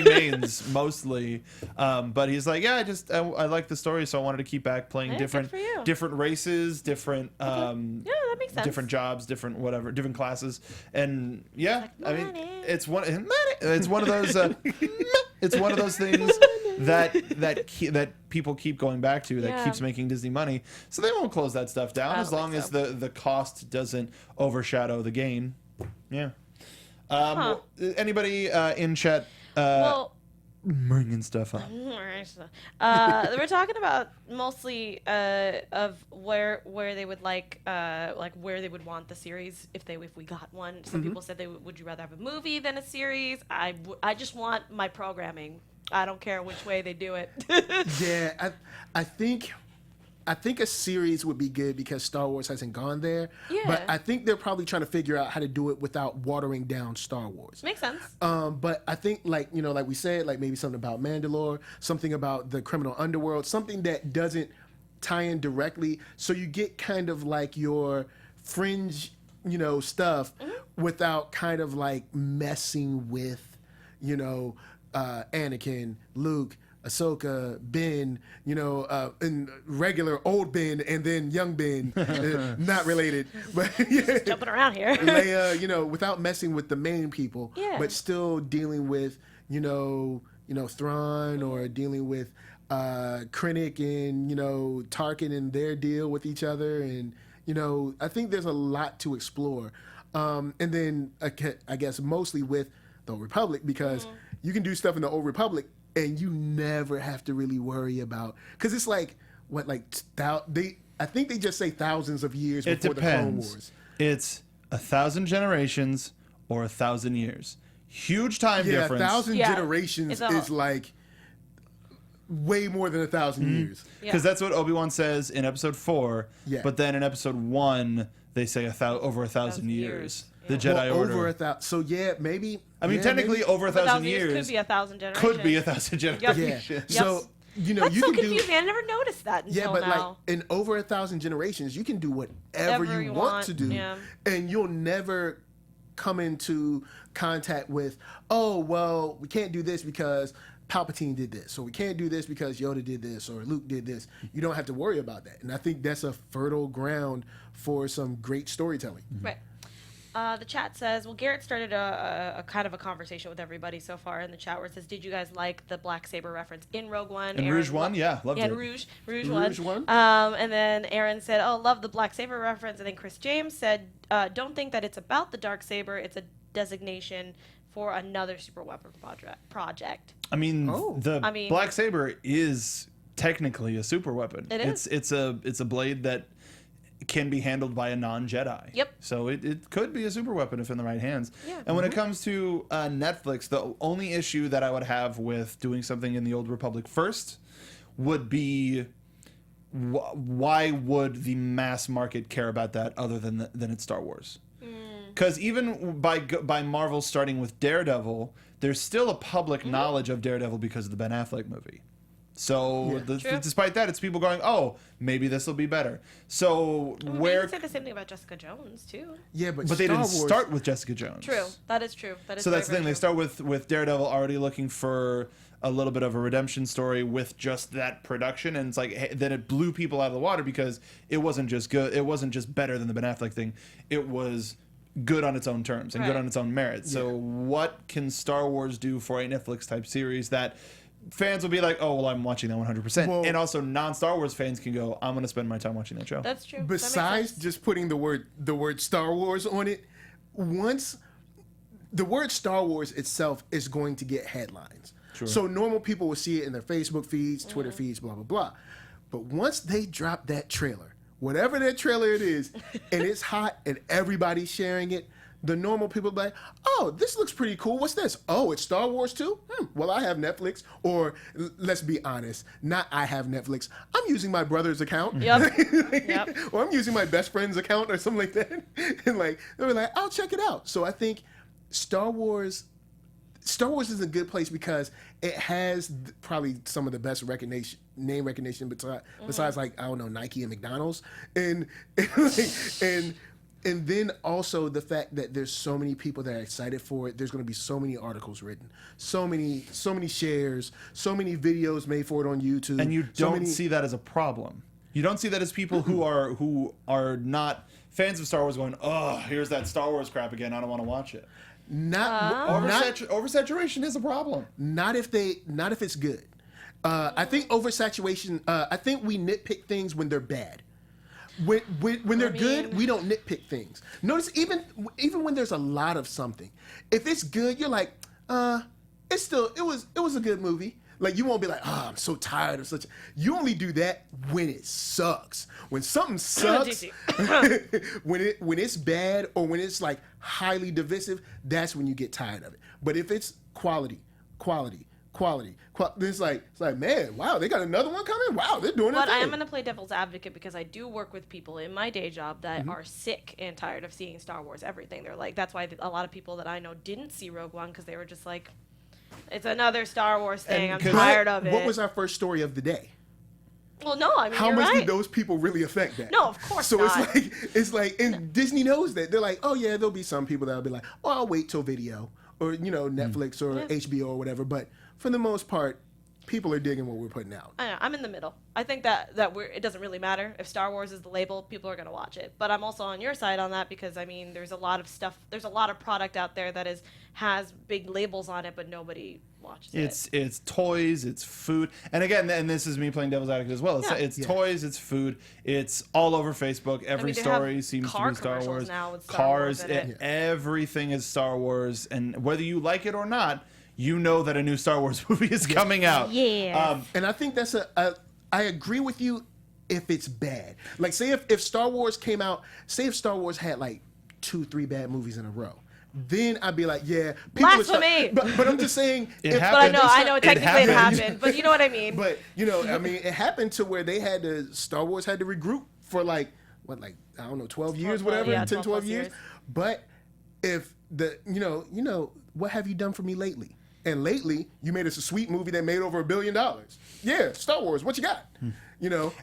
mains mostly. But he's like, yeah, I like the story, so I wanted to keep back playing Hey, different good for you. different races, different Yeah, that makes sense. different jobs, different whatever, different classes, and yeah, Like I mean, money. it's one of those it's one of those things that people keep going back to that Yeah. keeps making Disney money, so they won't close that stuff down I as don't long think as so. the cost doesn't overshadow the gain. Yeah. Anybody in chat Well, bringing stuff up? we're talking about mostly of where they would like where they would want the series if we got one. Some people said would you rather have a movie than a series? I just want my programming. I don't care which way they do it. Yeah, I think a series would be good because Star Wars hasn't gone there. Yeah. But I think they're probably trying to figure out how to do it without watering down Star Wars. Makes sense. But I think, like we said, like maybe something about Mandalore, something about the criminal underworld, something that doesn't tie in directly, so you get kind of like your fringe, stuff without kind of like messing with, Anakin, Luke, Ahsoka, Ben, and regular old Ben, and then young Ben, not related, but Jumping around here. Leia, without messing with the main people, Yeah. but still dealing with, Thrawn, or dealing with Krennic and, Tarkin and their deal with each other. And, I think there's a lot to explore. And then I guess mostly with the Old Republic, because you can do stuff in the Old Republic and you never have to really worry about, because it's like, I think they just say thousands of years It before the Clone depends. Wars. It's 1,000 generations or 1,000 years. Huge time Yeah, difference. 1,000 Yeah, generations it's a- is like way more than 1,000 years. Because that's what Obi-Wan says in episode 4. Yeah. But then in episode 1, they say over 1,000 years. The Jedi Well, Order. over 1,000. So yeah, maybe. I mean, yeah, technically, maybe- over 1,000 years could be 1,000 generations. could be 1,000 generations. Yeah. Yep. So That's you so can do. confusing. I never noticed that until Yeah, but now. like in over 1,000 generations, you can do whatever Whatever you you want want, to do, yeah. and you'll never come into contact with, oh well, we can't do this because Palpatine did this, or we can't do this because Yoda did this, or Luke did this. You don't have to worry about that, and I think that's a fertile ground for some great storytelling. Right. The chat says, well, Garrett started a kind of a conversation with everybody so far in the chat where it says, did you guys like the Black Saber reference in Rogue One? In Rouge One? Yeah, loved in it. Rouge Rouge One. One? And then Aaron said, oh, love the Black Saber reference. And then Chris James said, don't think that it's about the Dark Saber. It's a designation for another super weapon project. I mean, Oh. I mean- Black Saber is technically a super weapon. It is. It's a blade that can be handled by a non-Jedi. Yep. So it could be a super weapon if in the right hands. Yeah. And when it comes to Netflix, the only issue that I would have with doing something in the Old Republic first would be why would the mass market care about that other than it's Star Wars? Because even by Marvel starting with Daredevil, there's still a public knowledge of Daredevil because of the Ben Affleck movie. So True. despite that, it's people going, oh, maybe this will be better. So Well, where... You can say the same thing about Jessica Jones, too. Yeah, but But they Star didn't Wars, start with Jessica Jones. True. That is true. That is So that's the very, thing. They very start with Daredevil already looking for a little bit of a redemption story with just that production, and it's like then it blew people out of the water because it wasn't just good. It wasn't just better than the Ben Affleck thing. It was good on its own terms and good Right. on its own merit. So what can Star Wars do for a Netflix type series that fans will be like, oh well, I'm watching that 100%, Well- and also non-Star Wars fans can go, I'm going to spend my time watching that show. That's true. Besides that makes sense. just putting the word Star Wars on it, once the word Star Wars itself is going to get headlines. So normal people will see it in their Facebook feeds, Twitter feeds, blah blah blah. But once they drop that trailer, whatever that trailer it is, and it's hot and everybody's sharing it, the normal people be like, oh, this looks pretty cool. What's this? Oh, it's Star Wars too? Well, I have Netflix. Or let's be honest, not I have Netflix. I'm using my brother's account. Yep. Or I'm using my best friend's account or something like that. And like they were like, I'll check it out. So I think Star Wars is a good place because it has probably some of the best name recognition besides like, I don't know, Nike and McDonald's. And then also the fact that there's so many people that are excited for it. There's going to be so many articles written, so many shares, so many videos made for it on YouTube. And you don't see that as a problem. You don't see that as people who are not fans of Star Wars going, oh, here's that Star Wars crap again. I don't want to watch it. Oversaturation is a problem. Not if it's good. I think oversaturation. I think we nitpick things when they're bad. When they're good, we don't nitpick things. Notice even when there's a lot of something, if it's good, you're like, it was a good movie. Like you won't be like, I'm so tired of such. You only do that when it sucks. When something sucks, when it's bad or when it's like highly divisive, that's when you get tired of it. But if it's quality, it's like, man, wow, they got another one coming. Wow, they're doing it. But I am going to play devil's advocate because I do work with people in my day job that are sick and tired of seeing Star Wars everything. They're like, that's why a lot of people that I know didn't see Rogue One because they were just like, it's another Star Wars thing. I'm tired of it. What was our first story of the day? Well, no, I mean, how you're much right. did those people really affect that? No, of course so not. it's like, and Disney knows that. They're like, oh yeah, there'll be some people that'll be like, oh, I'll wait till video or Netflix or HBO or whatever. But for the most part, people are digging what we're putting out. I know, I'm in the middle. I think that it doesn't really matter if Star Wars is the label. People are going to watch it. But I'm also on your side on that because I mean, there's a lot of stuff. There's a lot of product out there that has big labels on it, but nobody watches it. It's toys, it's food, and again, and this is me playing devil's advocate as well. It's toys, it's food, it's all over Facebook. Every story seems to be Star Wars. Now with Cars, Star Wars everything is Star Wars, and whether you like it or not, you know that a new Star Wars movie is coming out. Yeah. And I think that's I agree with you if it's bad. Like, say if Star Wars came out, say if Star Wars had like 2-3 bad movies in a row. Then I'd be like, yeah. Blasphemy! But I'm just saying. It happened. But I know technically it happened. But you know what I mean. But, I mean, it happened to where Star Wars had to regroup for I don't know, 12 years, whatever, 10, 12 years. But if what have you done for me lately? And lately, you made us a sweet movie that made over $1 billion. Yeah, Star Wars, what you got? And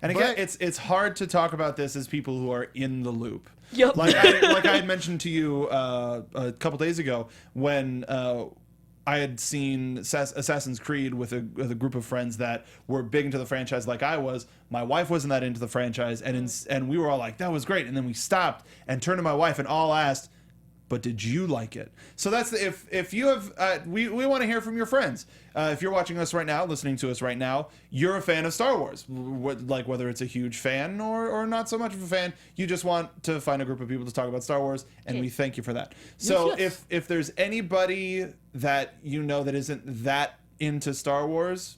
again, it's hard to talk about this as people who are in the loop. Yep. Like I had mentioned to you a couple days ago when I had seen Assassin's Creed with a group of friends that were big into the franchise like I was. My wife wasn't that into the franchise, and we were all like, that was great. And then we stopped and turned to my wife and all asked, but did you like it? So that's if you have we want to hear from your friends. If you're watching us right now, listening to us right now, you're a fan of Star Wars. Whether it's a huge fan or not so much of a fan, you just want to find a group of people to talk about Star Wars, and we thank you for that. So yes. if there's anybody that that isn't that into Star Wars,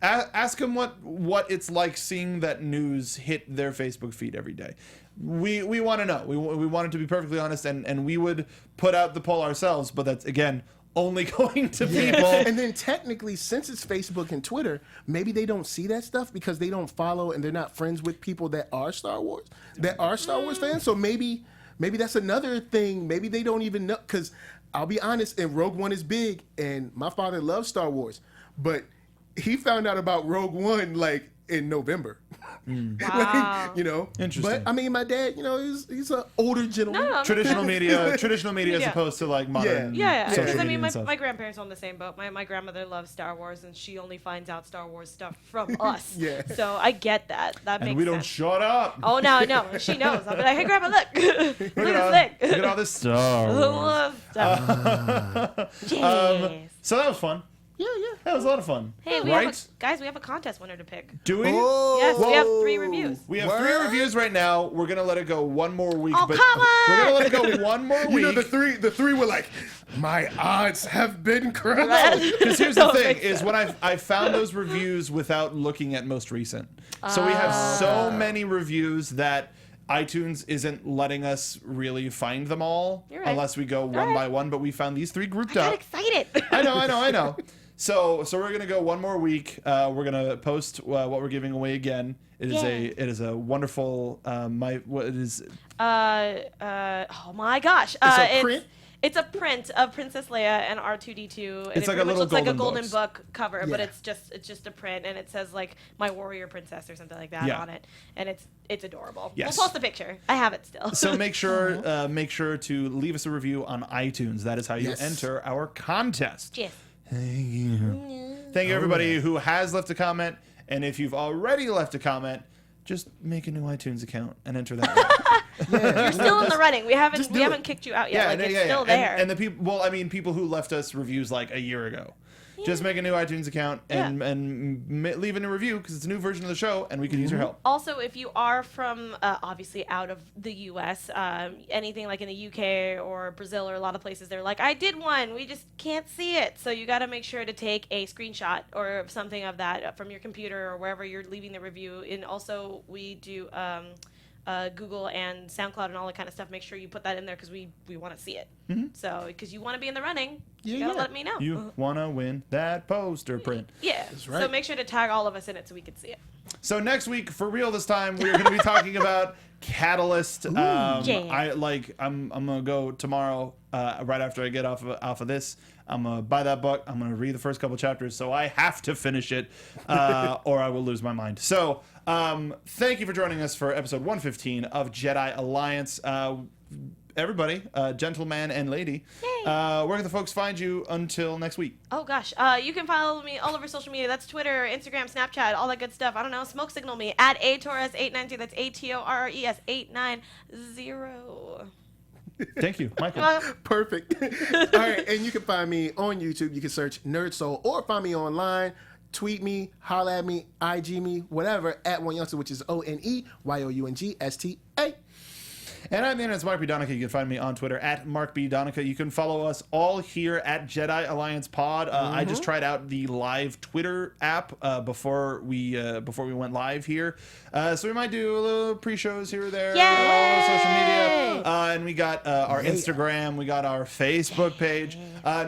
ask them what it's like seeing that news hit their Facebook feed every day. We want to know. We wanted to be perfectly honest, and we would put out the poll ourselves, but that's, again, only going to people. And then technically, since it's Facebook and Twitter, maybe they don't see that stuff because they don't follow and they're not friends with people that are Star Wars fans. So maybe that's another thing. Maybe they don't even know, because I'll be honest, and Rogue One is big, and my father loves Star Wars, but he found out about Rogue One in November. Wow. Interesting. But I mean, my dad, he's an older gentleman. No, traditional media as opposed to modern. Yeah. social Because I media mean, and stuff. my grandparents are on the same boat. My grandmother loves Star Wars, and she only finds out Star Wars stuff from us. Yeah. So I get that. That makes And we don't sense. shut up. Oh no, she knows. I'll be like, hey, grandma, look, look at this Look at all this Star Wars. Yes. So that was fun. Yeah. That was a lot of fun. Hey, we have a contest winner to pick. Do we? Yes, we have 3 reviews. We have 3 reviews right now. We're gonna let it go one more week. Oh, but come on! We're gonna let it go one more week. The three were like, my odds have been crushed. Because here's the thing: is when I found those reviews without looking at most recent. So we have so many reviews that iTunes isn't letting us really find them all You're right. unless we go one by one. But we found these 3 grouped I up. got excited. I know. So we're gonna go one more week. We're gonna post what we're giving away again. It is a wonderful oh my gosh. It's a print? It's a print of Princess Leia and R2D2. And It's like a pretty much little looks like a golden golden books. book cover, but Yeah. it's just a print, and it says like my warrior princess or something like that Yeah. on it, and it's adorable. Yes. We'll post a picture. I have it still. So make sure to leave us a review on iTunes. That is how you Yes. enter our contest. Yes. Thank you, everybody who has left a comment. And if you've already left a comment, just make a new iTunes account and enter that. You're still in the running. We haven't Just do it. kicked you out yet. It's still And, there. and the people, well, I mean, people who left us reviews like a year ago. Just make a new iTunes account and leave a new review because it's a new version of the show and we could use your help. Also, if you are from obviously out of the U.S., anything like in the U.K. or Brazil or a lot of places, they're like, I did one. We just can't see it. So you got to make sure to take a screenshot or something of that from your computer or wherever you're leaving the review. And also, we do Google and SoundCloud and all that kind of stuff. Make sure you put that in there because we want to see it. So because you want to be in the running, you got to let me know. You want to win that poster print. Yeah. right. So make sure to tag all of us in it so we can see it. So next week, for real this time, we're going to be talking about Catalyst. I'm gonna go tomorrow right after I get off of this. I'm gonna buy that book. I'm gonna read the first couple chapters, so I have to finish it, or I will lose my mind. So thank you for joining us for episode 115 of Jedi Alliance. Everybody, gentleman and lady, where can the folks find you until next week? Oh gosh, you can follow me all over social media. That's Twitter, Instagram, Snapchat, all that good stuff. I don't know. Smoke signal me at atorres890. That's ATORRES 890. Thank you, Michael. Perfect. All right, and you can find me on YouTube. You can search NerdSoul or find me online. Tweet me, holla at me, IG me, whatever, at One Youngster, which is ONEYOUNGSTA. And I'm the internet's Mark B. Donica. You can find me on Twitter at Mark B. Donica. You can follow us all here at Jedi Alliance Pod. I just tried out the live Twitter app before we went live here. So we might do a little pre-shows here or there. Yay! All over social media. And we got our Instagram. We got our Facebook page.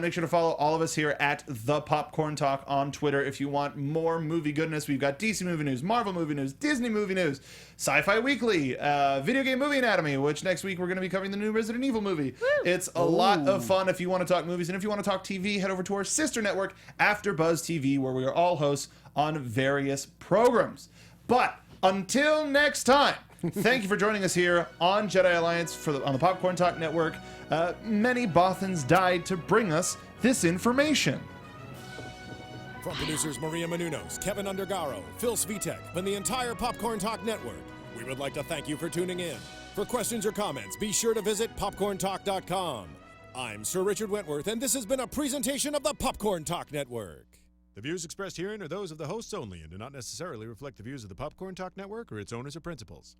Make sure to follow all of us here at The Popcorn Talk on Twitter. If you want more movie goodness, we've got DC movie news, Marvel movie news, Disney movie news, Sci-Fi Weekly, Video Game Movie Anatomy, which next week we're going to be covering the new Resident Evil movie. Woo. It's a lot of fun if you want to talk movies. And if you want to talk TV, head over to our sister network, AfterBuzz TV, where we are all hosts on various programs. But until next time, thank you for joining us here on Jedi Alliance on the Popcorn Talk Network. Many Bothans died to bring us this information. From producers Maria Menounos, Kevin Undergaro, Phil Svitek, and the entire Popcorn Talk Network, we would like to thank you for tuning in. For questions or comments, be sure to visit popcorntalk.com. I'm Sir Richard Wentworth, and this has been a presentation of the Popcorn Talk Network. The views expressed herein are those of the hosts only and do not necessarily reflect the views of the Popcorn Talk Network or its owners or principals.